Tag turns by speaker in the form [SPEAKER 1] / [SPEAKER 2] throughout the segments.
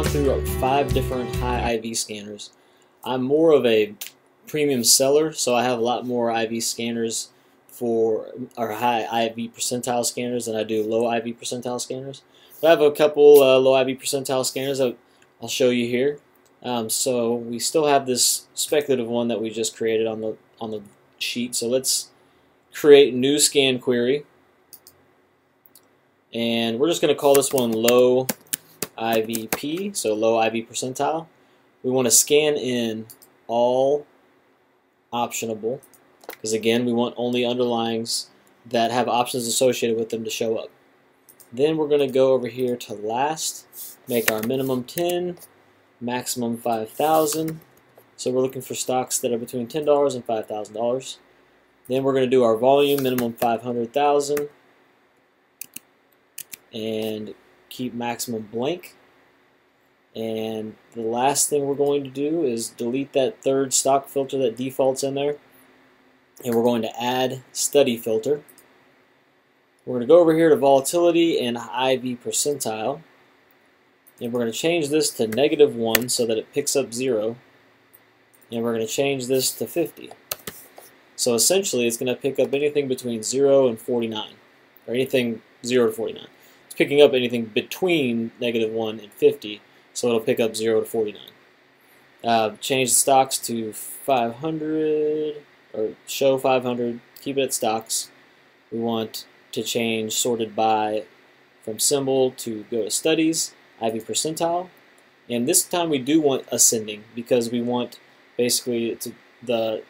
[SPEAKER 1] through 5 different high IV scanners. I'm more of a premium seller, so I have a lot more IV scanners for our high IV percentile scanners than I do low IV percentile scanners. But I have a couple low IV percentile scanners that I'll show you here. So we still have this speculative one that we just created on the sheet. So let's create new scan query, and we're just going to call this one low IVP, so low IV percentile. We want to scan in all optionable, because again we want only underlyings that have options associated with them to show up. Then we're going to go over here to last, make our minimum 10, maximum 5,000. So we're looking for stocks that are between $10 and $5,000. Then we're going to do our volume, minimum 500,000, and keep maximum blank. And the last thing we're going to do is delete that third stock filter that defaults in there, and we're going to add study filter. We're going to go over here to volatility and IV percentile, and we're going to change this to -1 so that it picks up 0, and we're going to change this to 50. So essentially it's going to pick up anything between 0 and 49, or anything 0 to 49. It's picking up anything between -1 and 50, so it'll pick up 0 to 49. Change the stocks to 500, or show 500, keep it at stocks. We want to change sorted by from symbol to go to studies, IV percentile, and this time we do want ascending because we want basically the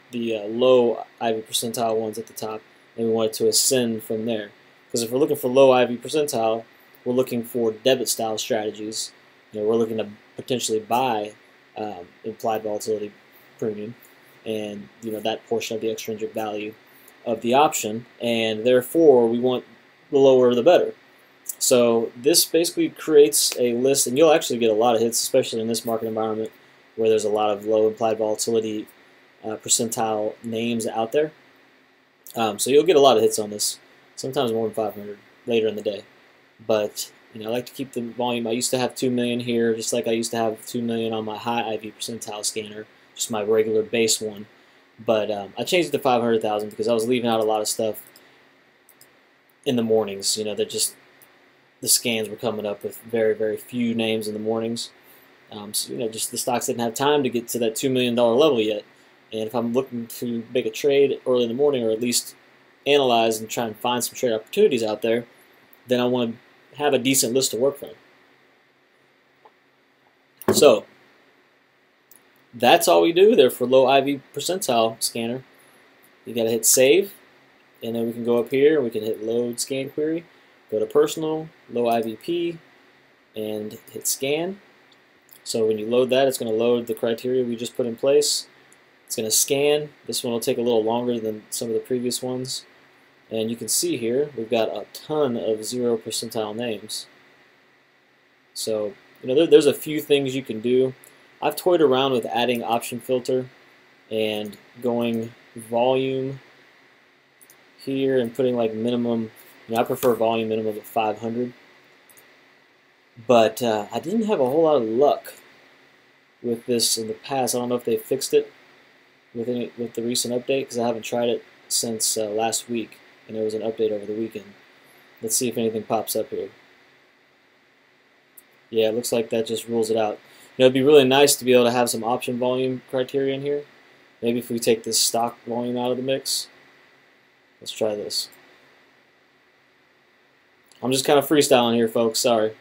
[SPEAKER 1] low IV percentile ones at the top, and we want it to ascend from there. Because if we're looking for low IV percentile, we're looking for debit style strategies. We're looking to potentially buy implied volatility premium, and that portion of the extrinsic value of the option, and therefore we want the lower the better. So this basically creates a list, and you'll actually get a lot of hits, especially in this market environment where there's a lot of low implied volatility percentile names out there. So you'll get a lot of hits on this, sometimes more than 500 later in the day. But I like to keep the volume. I used to have 2 million here, just like I used to have 2 million on my high IV percentile scanner, just my regular base one. But I changed it to 500,000 because I was leaving out a lot of stuff in the mornings. That just the scans were coming up with very, very few names in the mornings. So just the stocks didn't have time to get to that $2 million level yet. And if I'm looking to make a trade early in the morning, or at least analyze and try and find some trade opportunities out there, then I want to have a decent list to work from. So that's all we do there for low IV percentile scanner. You got to hit save, and then we can go up here and we can hit load scan query, go to personal, low IVP, and hit scan. So when you load that, it's going to load the criteria we just put in place. It's going to scan. This one will take a little longer than some of the previous ones. And you can see here we've got a ton of 0 percentile names. So there's a few things you can do. I've toyed around with adding option filter and going volume here and putting like minimum. I prefer volume minimum of 500. But I didn't have a whole lot of luck with this in the past. I don't know if they fixed it with the recent update, because I haven't tried it since last week, and there was an update over the weekend. Let's see if anything pops up here. Yeah, it looks like that just rules it out. It'd be really nice to be able to have some option volume criteria in here. Maybe if we take this stock volume out of the mix. Let's try this. I'm just kind of freestyling here, folks. Sorry.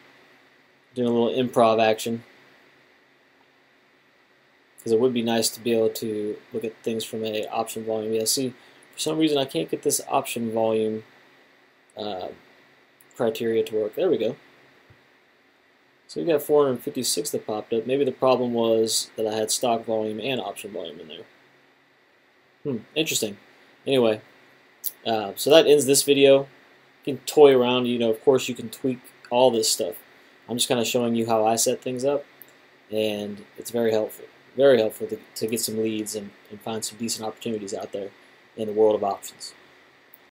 [SPEAKER 1] Doing a little improv action. Because it would be nice to be able to look at things from a option volume. Yeah, see, for some reason I can't get this option volume criteria to work. There we go. So we got 456 that popped up. Maybe the problem was that I had stock volume and option volume in there. Interesting. Anyway, so that ends this video. You can toy around. Of course you can tweak all this stuff. I'm just kind of showing you how I set things up, and it's very helpful. Very helpful to get some leads and find some decent opportunities out there in the world of options.